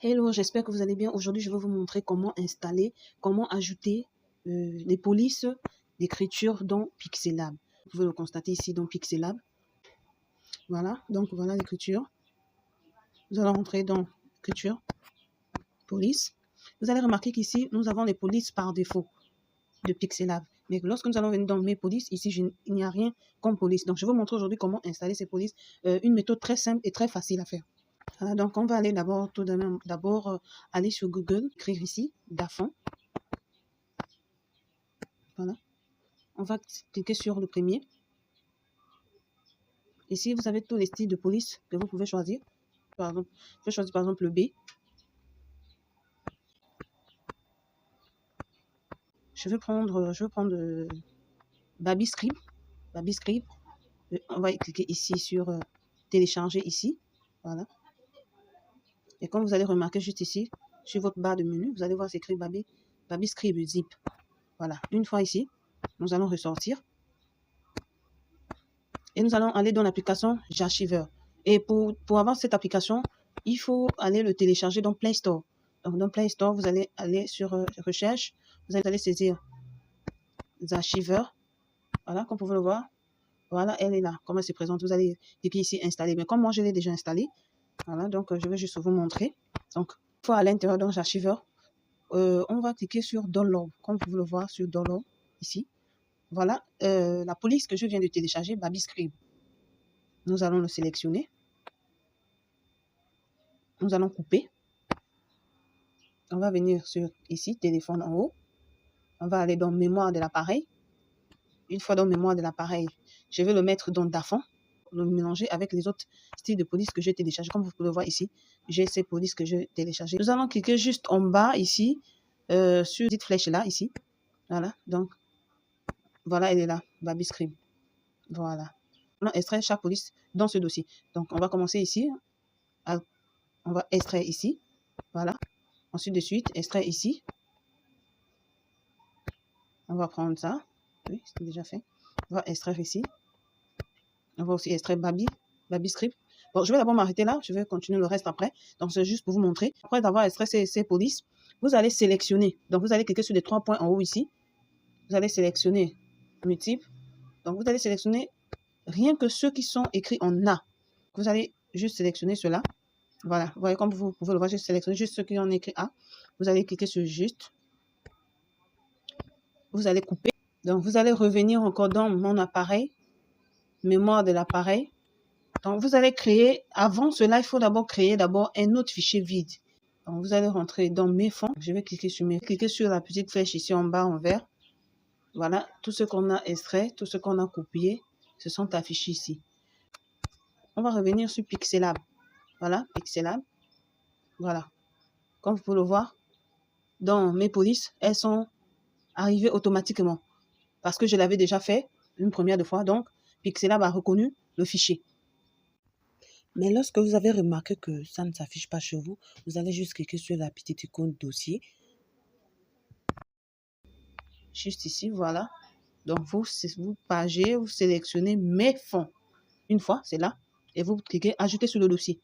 Hello, j'espère que vous allez bien. Aujourd'hui, je vais vous montrer comment installer, comment ajouter les polices d'écriture dans Pixelab. Vous pouvez le constater ici dans Pixelab. Voilà, donc voilà l'écriture. Nous allons rentrer dans l'écriture, police. Vous allez remarquer qu'ici, nous avons les polices par défaut de Pixelab. Mais lorsque nous allons venir dans mes polices, ici, il n'y a rien comme police. Donc, je vais vous montrer aujourd'hui comment installer ces polices. Une méthode très simple et très facile à faire. Voilà, donc on va aller d'abord aller sur Google, écrire ici Dafont. Voilà. On va cliquer sur le premier. Ici, vous avez tous les styles de police que vous pouvez choisir. Par exemple, je vais choisir par exemple le B. Je vais prendre Baby Script. Baby Script. On va cliquer ici sur télécharger ici. Voilà. Et comme vous allez remarquer juste ici, sur votre barre de menu, vous allez voir s'écrit Baby Script Zip. Voilà. Une fois ici, nous allons ressortir. Et nous allons aller dans l'application J'archiveur. Et pour avoir cette application, il faut aller le télécharger dans Play Store. Donc, dans Play Store, vous allez aller sur Recherche. Vous allez saisir J'archiveur. Voilà, comme vous pouvez le voir. Voilà, elle est là. Comment elle se présente. Vous allez cliquer ici Installer. Mais comme moi, je l'ai déjà installé. Voilà, donc je vais juste vous montrer. Donc, une fois à l'intérieur dans J'archiveur, on va cliquer sur Download. Comme vous pouvez le voir sur Download, ici. Voilà, la police que je viens de télécharger, Baby Script. Nous allons le sélectionner. Nous allons couper. On va venir sur ici, téléphone en haut. On va aller dans mémoire de l'appareil. Une fois dans mémoire de l'appareil, je vais le mettre dans Dafont, le mélanger avec les autres styles de police que j'ai téléchargé. Comme vous pouvez le voir ici, j'ai ces polices que j'ai téléchargées. Nous allons cliquer juste en bas ici, sur cette flèche là, ici. Voilà, donc, voilà, elle est là, Baby Script. Voilà. On va extraire chaque police dans ce dossier. Donc, on va commencer ici. On va extraire ici. Voilà. Ensuite de suite, extraire ici. On va prendre ça. Oui, c'est déjà fait. On va extraire ici. On va aussi extraire Baby Script. Bon, je vais d'abord m'arrêter là. Je vais continuer le reste après. Donc, c'est juste pour vous montrer. Après d'avoir extrait ces polices, vous allez sélectionner. Donc, vous allez cliquer sur les 3 points en haut ici. Vous allez sélectionner multiple. Donc, vous allez sélectionner rien que ceux qui sont écrits en A. Vous allez juste sélectionner cela. Voilà. Vous voyez, comme vous pouvez le voir, je sélectionne juste ceux qui ont écrit A. Vous allez cliquer sur juste. Vous allez couper. Donc, vous allez revenir encore dans mon appareil, mémoire de l'appareil. Donc, vous allez créer, avant cela, il faut d'abord créer un autre fichier vide. Donc, vous allez rentrer dans mes fonds. Je vais cliquer sur la petite flèche ici en bas en vert. Voilà, tout ce qu'on a extrait, tout ce qu'on a copié, se sont affichés ici. On va revenir sur Pixelab. Voilà, Pixelab. Voilà. Comme vous pouvez le voir, dans mes polices, elles sont arrivées automatiquement. Parce que je l'avais déjà fait une première fois. Donc, Pixelab a reconnu le fichier. Mais lorsque vous avez remarqué que ça ne s'affiche pas chez vous, vous allez juste cliquer sur la petite icône dossier. Juste ici, voilà. Donc, vous pagez, vous sélectionnez mes fonds. Une fois, c'est là. Et vous cliquez ajouter sur le dossier.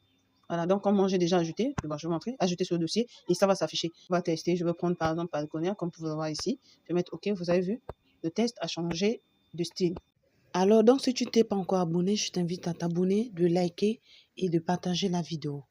Voilà, donc comme moi j'ai déjà ajouté, je vais vous montrer, ajouter sur le dossier et ça va s'afficher. On va tester, je vais prendre par exemple Falconer, comme vous pouvez le voir ici. Je vais mettre OK, vous avez vu, le test a changé de style. Alors, donc si tu t'es pas encore abonné, je t'invite à t'abonner, de liker et de partager la vidéo.